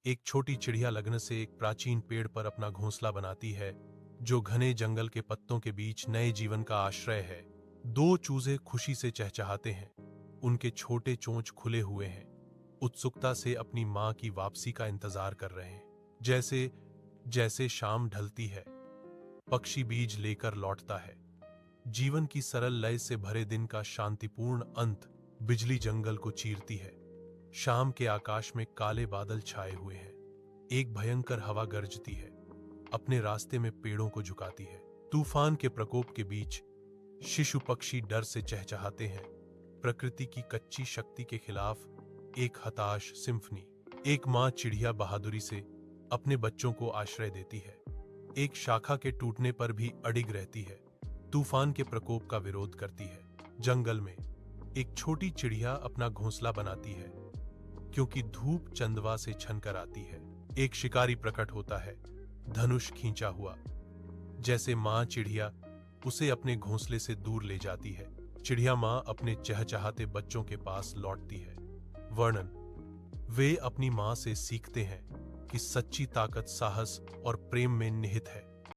एक छोटी चिड़िया लगन से एक प्राचीन पेड़ पर अपना घोंसला बनाती है, जो घने जंगल के पत्तों के बीच नए जीवन का आश्रय है। दो चूजे खुशी से चहचहाते हैं, उनके छोटे चोंच खुले हुए हैं, उत्सुकता से अपनी मां की वापसी का इंतजार कर रहे हैं। जैसे जैसे शाम ढलती है, पक्षी बीज लेकर लौटता है। जीवन की सरल लय से भरे दिन का शांतिपूर्ण अंत बिजली जंगल को चीरती है। शाम के आकाश में काले बादल छाए हुए हैं, एक भयंकर हवा गरजती है, अपने रास्ते में पेड़ों को झुकाती है। तूफान के प्रकोप के बीच शिशु पक्षी डर से चहचहाते हैं, प्रकृति की कच्ची शक्ति के खिलाफ एक हताश सिम्फनी। एक मां चिड़िया बहादुरी से अपने बच्चों को आश्रय देती है, एक शाखा के टूटने पर भी अडिग रहती है, तूफान के प्रकोप का विरोध करती है। जंगल में एक छोटी चिड़िया अपना घोंसला बनाती है, क्योंकि धूप चंदवा से छनकर आती है। एक शिकारी प्रकट होता है, धनुष खींचा हुआ, जैसे मां चिड़िया उसे अपने घोंसले से दूर ले जाती है। चिड़िया मां अपने चहचहाते बच्चों के पास लौटती है। वर्णन: वे अपनी मां से सीखते हैं कि सच्ची ताकत साहस और प्रेम में निहित है।